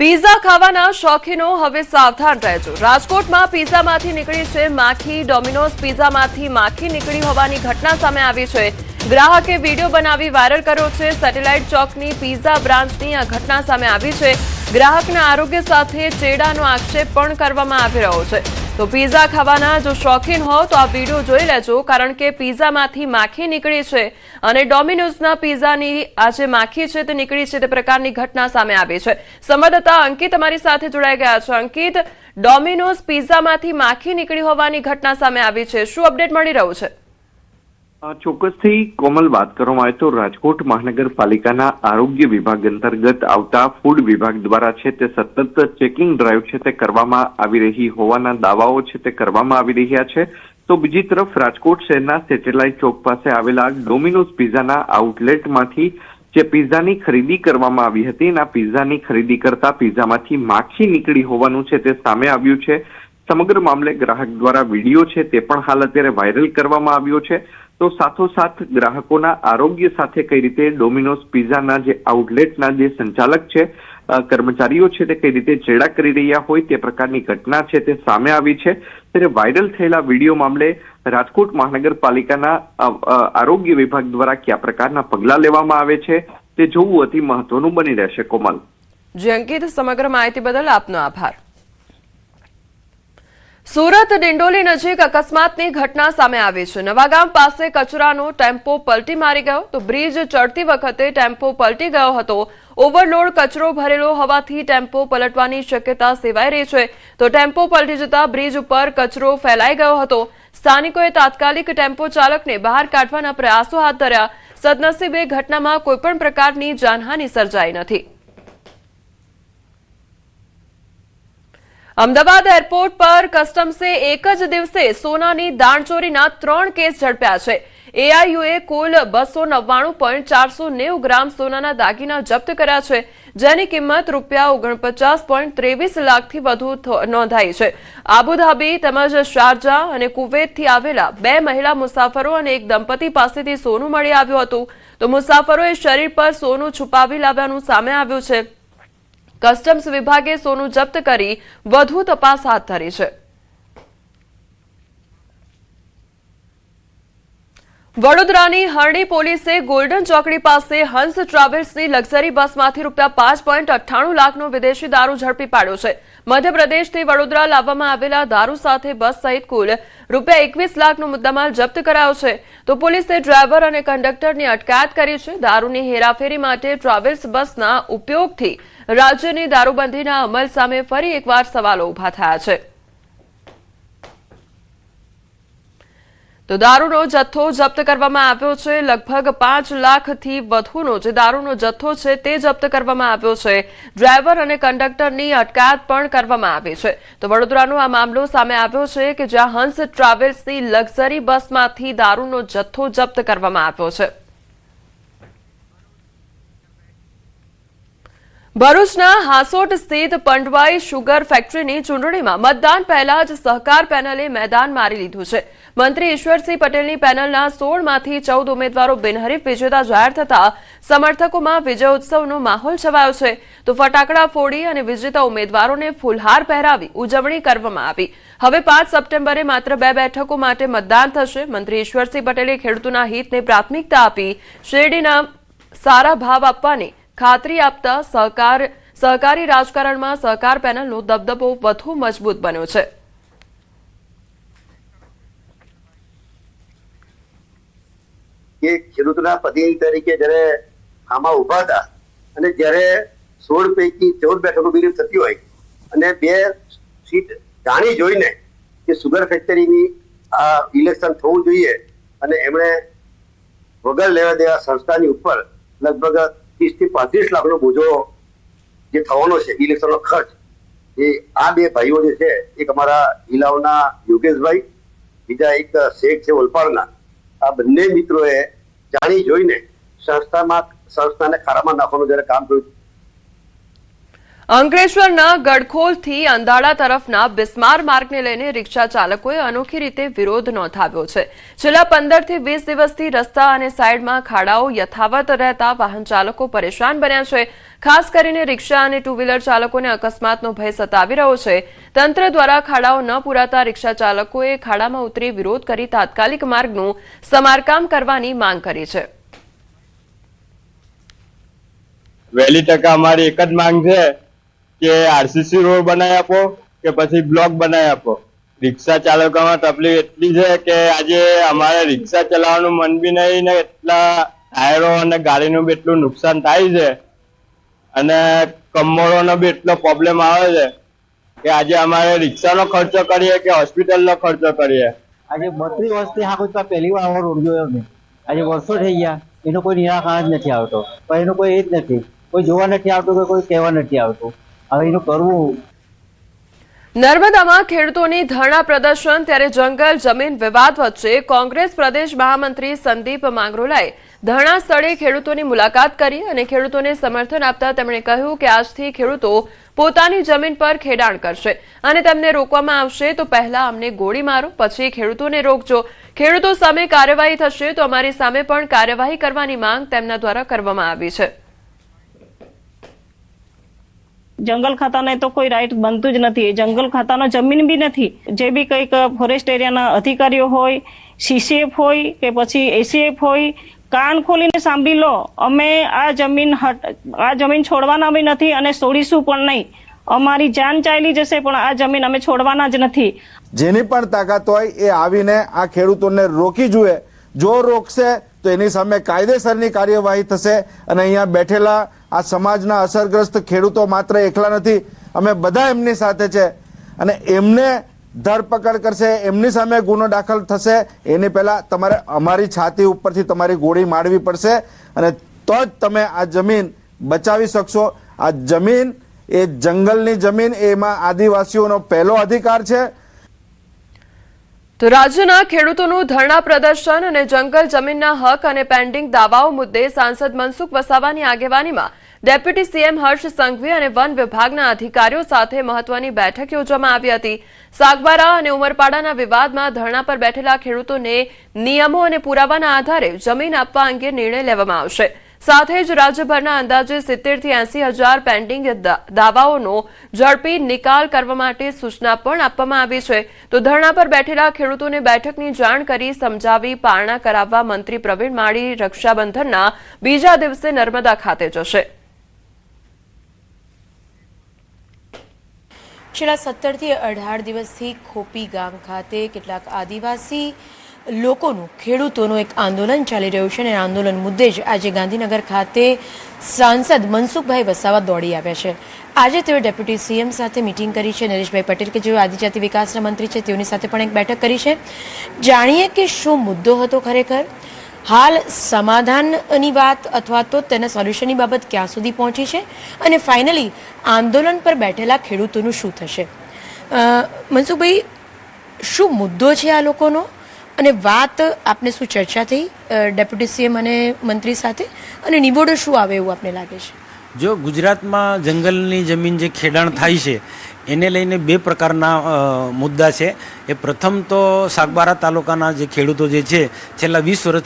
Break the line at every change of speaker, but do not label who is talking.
Pizza ખાવાના શોખીનો હવે સાવધાન રહેજો। રાજકોટમાં પીઝામાંથી નીકળી છે માખી। ડોમિનોઝ પીઝામાંથી માખી નીકળી હોવાની ઘટના સામે આવી છે। ગ્રાહકે વિડીયો બનાવી વાયરલ કર્યો છે। સેટેલાઇટ ચોકની પીઝા બ્રાન્ચની આ ઘટના સામે આવી છે। ગ્રાહકના આરોગ્ય સાથે ચેડાનો આક્ષેપ પણ કરવામાં આવી રહ્યો છે। તો પીઝા ખાવાના જો શોખીન હો તો આ વિડીયો જોઈ લેજો, કારણ કે પીઝામાંથી માખી નીકળી છે અને ડોમિનોઝના પીઝાની આ જે માખી છે તે નીકળી છે તે પ્રકારની ઘટના સામે આવી છે। સંવાદદાતા અંકિત અમારી સાથે જોડાઈ ગયા છે। અંકિત, ડોમિનોઝ પીઝામાંથી માખી નીકળી હોવાની ઘટના સામે આવી છે, શું અપડેટ મળી રહ્યું છે?
ચોક્કસથી કોમલ, વાત કરવામાં આવે તો રાજકોટ મહાનગરપાલિકાના આરોગ્ય વિભાગ અંતર્ગત આવતા ફૂડ વિભાગ દ્વારા છે તે સતત ચેકિંગ ડ્રાઈવ છે તે કરવામાં આવી રહી હોવાના દાવાઓ છે તે કરવામાં આવી રહ્યા છે। તો બીજી તરફ રાજકોટ શહેરના સેટેલાઇટ ચોક પાસે આવેલા ડોમિનોઝ પીઝાના આઉટલેટમાંથી જે પીઝાની ખરીદી કરવામાં આવી હતી અને આ પીઝાની ખરીદી કરતા પીઝામાંથી માખી નીકળી હોવાનું છે તે સામે આવ્યું છે। સમગ્ર મામલે ગ્રાહક દ્વારા વિડીયો છે તે પણ હાલ અત્યારે વાયરલ કરવામાં આવ્યો છે। તો સાથોસાથ ગ્રાહકોના આરોગ્ય સાથે કઈ રીતે ડોમિનોઝ પીઝાના જે આઉટલેટના જે સંચાલક છે, કર્મચારીઓ છે તે કઈ રીતે ચેડા કરી રહ્યા હોય તે પ્રકારની ઘટના છે તે સામે આવી છે। ત્યારે વાયરલ થયેલા વિડીયો મામલે રાજકોટ મહાનગરપાલિકાના આરોગ્ય વિભાગ દ્વારા કયા પ્રકારના પગલાં લેવામાં આવે છે તે જોવું અતિ મહત્વનું બની રહેશે। કોમલ
જી અંકિત, સમગ્ર માહિતી બદલ આપનો આભાર। સુરત ડિંડોલી નજીક અકસ્માતની ઘટના સામે આવી છે। નવાગામ પાસે કચરાનો ટેમ્પો પલટી મારી ગયો તો બ્રિજ ચડતી વખતે ટેમ્પો પલટી ગયો હતો। ઓવરલોડ કચરો ભરેલો હોવાથી ટેમ્પો પલટવાની શક્યતા સેવાઈ રહી છે। તો ટેમ્પો પલટી જતા બ્રિજ ઉપર કચરો ફેલાઈ ગયો હતો। સ્થાનિકોએ તાત્કાલિક ટેમ્પો ચાલકને બહાર કાઢવાના પ્રયાસો હાથ ધર્યા। સદનસીબે ઘટનામાં કોઈપણ પ્રકારની જાનહાનિ સર્જાઈ નથી। અમદાવાદ એરપોર્ટ પર કસ્ટમ્સે એક જ દિવસે સોનાની દાણચોરીના 3 કેસ ઝડપ્યા છે। એઆઈયુએ કુલ 299.490 ગ્રામ સોનાના દાગીના જપ્ત કર્યા છે, જેની કિંમત ₹49.23 લાખથી વધુ નોંધાઈ છે। આબુધાબી તેમજ શારજા અને કુવૈતથી આવેલા 2 મહિલા મુસાફરો અને એક દંપતી પાસેથી સોનું મળી આવ્યું હતું। તો મુસાફરોએ શરીર પર સોનું છુપાવી લાવ્યાનું સામે આવ્યું છે। કસ્ટમ્સ વિભાગે સોનું જપ્ત કરી વધુ તપાસ હાથ ધરી છે। વડોદરાની હરણી પોલીસે ગોલ્ડન ચોકડી પાસે હંસ ટ્રાવેલ્સની લક્ઝરી બસમાંથી ₹5.98 લાખનો વિદેશી દારૂ ઝડપી પાડ્યો છે। મધ્યપ્રદેશથી વડોદરા લાવવામાં આવેલા દારૂ સાથે બસ સહિત કુલ ₹21 લાખનો મુદ્દામાલ જપ્ત કરાયો છે। તો પોલીસે ડ્રાઈવર અને કંડક્ટરની અટકાયત કરી છે। દારૂની હેરાફેરી માટે ટ્રાવેલ્સ બસના ઉપયોગથી રાજ્યની દારૂબંધીના અમલ સામે ફરી એકવાર સવાલો ઉભા થયા છે। તો દારૂનો જથ્થો જપ્ત કરવામાં આવ્યો છે। લગભગ 5 લાખથી વધુનો જે દારૂનો જથ્થો છે તે જપ્ત કરવામાં આવ્યો છે। ડ્રાઈવર અને કંડક્ટરની અટકાયત પણ કરવામાં આવી છે। તો વડોદરાનો આ મામલો સામે આવ્યો છે કે જ્યાં હંસ ટ્રાવેલ્સની લક્ઝરી બસમાંથી દારૂનો જથ્થો જપ્ત કરવામાં આવ્યો છે। ભરૂચના હાંસોટ સ્થિત પંડવાઈ શુગર ફેક્ટરીની ચૂંટણીમાં મતદાન પહેલા જ સહકાર પેનલે મેદાન મારી લીધું છે। મંત્રી ઈશ્વરસિંહ પટેલની પેનલના 16માંથી 14 ઉમેદવારો બિનહરીફ વિજેતા જાહેર થતા સમર્થકોમાં વિજય ઉત્સવનો માહોલ છવાયો છે। તો ફટાકડા ફોડી અને વિજેતા ઉમેદવારોને ફૂલહાર પહેરાવી ઉજવણી કરવામાં આવી। હવે 5 સપ્ટેમ્બરે માત્ર 2 બેઠકો માટે મતદાન થશે। મંત્રી ઈશ્વરસિંહ પટેલે ખેડૂતોના હિતને પ્રાથમિકતા આપી શેરડીના સારા ભાવ આપવાની ખાતરી આપતા સહકારી રાજકારણમાં સહકાર પેનલનો દબદબો વધુ મજબૂત બન્યો છે।
ખેડૂતના પ્રતિનિધિ તરીકે જયારે આમાં ઉભા હતા અને જયારે 16 પૈકી 14 બેઠકો બિનહરીફ થતી હોય અને 2 સીટ જાણી જોઈને કે સુગર ફેક્ટરીની આ ઇલેક્શન થવું જોઈએ અને એમણે વગર લેવા દેવા સંસ્થાની ઉપર લગભગ 30 થી 35 લાખનો બોજો જે થવાનો છે ઇલેક્શનનો ખર્ચ, એ આ 2 ભાઈઓ જે છે, એક અમારા હિલાવના યોગેશભાઈ, બીજા એક શેખ છે ઓલપાડના, આ બંને મિત્રોએ જાણી જોઈને સંસ્થાને ખારામાં નાખવાનું જયારે કામ કર્યું।
અંકલેશ્વરના ગડખોલથી અંધાડા તરફના બિસ્માર માર્ગને લઈને રિક્ષા ચાલકોએ અનોખી રીતે વિરોધ નોંધાવ્યો છે. છેલ્લા 15 થી 20 દિવસથી રસ્તા અને સાઈડમાં ખાડાઓ યથાવત રહેતા વાહન ચાલકો પરેશાન બન્યા છે. ખાસ કરીને રિક્ષા અને ટુ વ્હીલર ચાલકોને અકસ્માતનો ભય સતાવી રહ્યો છે. તંત્ર દ્વારા ખાડાઓ ન પૂરાતા રિક્ષા ચાલકોએ ખાડામાં ઉતરી વિરોધ કરી તાત્કાલિક માર્ગનું સમારકામ કરવાની માંગ કરી છે.
વહેલી તકે અમારી એક જ માંગ છે કે આરસીસી રોડ બનાવી આપો કે પછી બ્લોક બનાવી આપો. રિક્ષા ચાલકોમાં તકલીફ એટલી છે કે આજે અમારે રિક્ષા ચલાવવાનું મન બી નહીં ને એટલા ટાયરો અને ગાડીનું બી એટલું નુકસાન થાય છે અને કમરોનો બી એટલો પ્રોબ્લેમ આવે છે કે આજે અમારે રિક્ષાનો ખર્ચો કરીએ કે હોસ્પિટલનો ખર્ચો કરીએ.
આજે 32 વર્ષથી હાકુતા પહેલી વાર આવો રોડ જોયો મેં. આજે વર્ષો થઈ ગયા, એનો કોઈ નિરાકરણ જ નથી આવતો. પણ એનું કોઈ એ જ નથી, કોઈ જોવા નથી આવતું કે કોઈ કહેવા નથી આવતું. હવે એનું કરવું.
નર્મદામાં ખેડૂતોની ધરણા પ્રદર્શન. ત્યારે જંગલ જમીન વિવાદ વચ્ચે કોંગ્રેસ પ્રદેશ મહામંત્રી સંદીપ માંગરોલાએ ધરણા સ્થળે ખેડૂતોની મુલાકાત કરી અને ખેડૂતોને સમર્થન આપતા તેમણે કહ્યું કે આજથી ખેડૂતો પોતાની જમીન પર ખેડાણ કરશે અને તેમને રોકવામાં આવશે તો પહેલા અમને ગોળી મારો, પછી ખેડૂતોને રોકજો. ખેડૂતો સામે કાર્યવાહી થશે તો અમારી સામે પણ કાર્યવાહી કરવાની માંગ તેમના દ્વારા કરવામાં આવી છે.
જંગલ ખાતાને તો કોઈ રાઈટ બનતું જ નથી. જંગલ ખાતાનો જમીન બી નથી. જે બી કંઈક ફોરેસ્ટ એરિયાના અધિકારીઓ હોય, સીસીએફ હોય કે પછી એસીએફ હોય, કાન ખોલીને સાંભળી લો. અમે આ જમીન છોડવાના બી નથી અને છોડીશું પણ નહીં. અમારી જાન ચાલી જશે પણ આ જમીન અમે છોડવાના જ નથી.
જેની પણ તાકાત હોય એ આવીને આ ખેડૂતોને રોકી જુએ. જો રોકશે તો એની સામે કાયદેસરની કાર્યવાહી થશે. અને અહીંયા બેઠેલા આ સમાજના અસરગ્રસ્ત ખેડૂતો માત્ર એકલા નથી, અમે બધા એમની સાથે છે અને એમને ધરપકડ કરશે, એમની સામે ગુનો દાખલ થશે. એની પહેલા તમારે અમારી છાતી ઉપરથી તમારી ગોળી મારવી પડશે અને તો જ તમે આ જમીન બચાવી શકશો. આ જમીન એ જંગલની જમીન, એમાં આદિવાસીઓનો પહેલો અધિકાર છે.
તો રાજ્યના ખેડૂતોનું ધરણા પ્રદર્શન અને જંગલ જમીનના હક અને પેન્ડિંગ દાવાઓ મુદ્દે સાંસદ મનસુખ વસાવાની આગેવાનીમાં ડેપ્યુટી સીએમ હર્ષ સંઘવી અને વન વિભાગના અધિકારીઓ સાથે મહત્વની બેઠક યોજવામાં આવી હતી. સાગબારા અને ઉમરપાડાના વિવાદમાં ધરણા પર બેઠેલા ખેડૂતોને નિયમો અને પુરાવાના આધારે જમીન આપવા અંગે નિર્ણય લેવામાં આવશે. સાથે જ રાજ્યભરના અંદાજે 70 થી 80 હજાર પેન્ડિંગ દાવાઓનો ઝડપી નિકાલ કરવા માટે સૂચના પણ આપવામાં આવી છે. તો ધરણા પર બેઠેલા ખેડૂતોને બેઠકની જાણ કરી સમજાવી પારણા કરાવવા મંત્રી પ્રવીણ માળી રક્ષાબંધનના બીજા દિવસે નર્મદા ખાતે જશે.
છેલ્લા 17 થી 18 દિવસથી ખોપી ગામ ખાતે કેટલાક આદિવાસી લોકોનું ખેડૂતોનું એક આંદોલન ચાલી રહ્યું છે અને આંદોલન મુદ્દે જ આજે ગાંધીનગર ખાતે સાંસદ મનસુખભાઈ વસાવા દોડી આવ્યા છે. આજે તેઓ ડેપ્યુટી સીએમ સાથે મિટિંગ કરી છે. નરેશભાઈ પટેલ કે જેઓ આદિજાતિ વિકાસના મંત્રી છે તેઓની સાથે પણ એક બેઠક કરી છે. જાણીએ કે શું મુદ્દો હતો ખરેખર, હાલ સમાધાનની વાત અથવા તો તેના સોલ્યુશનની બાબત ક્યાં સુધી પહોંચી છે અને ફાઇનલી આંદોલન પર બેઠેલા ખેડૂતોનું શું થશે. મનસુખભાઈ, શું મુદ્દો છે આ લોકોનો અને વાત આપને શું ચર્ચા થઈ ડેપ્યુટી સીએમ અને મંત્રી સાથે અને નિબોડો શું આવે એવું આપને લાગે છે?
જો ગુજરાતમાં જંગલની જમીન જે ખેડાણ થાય છે એને લઈને બે પ્રકારના મુદ્દા છે. એ પ્રથમ તો સાગબારા તાલુકાના જે ખેડૂતો જે છે છેલ્લા 20 વર્ષથી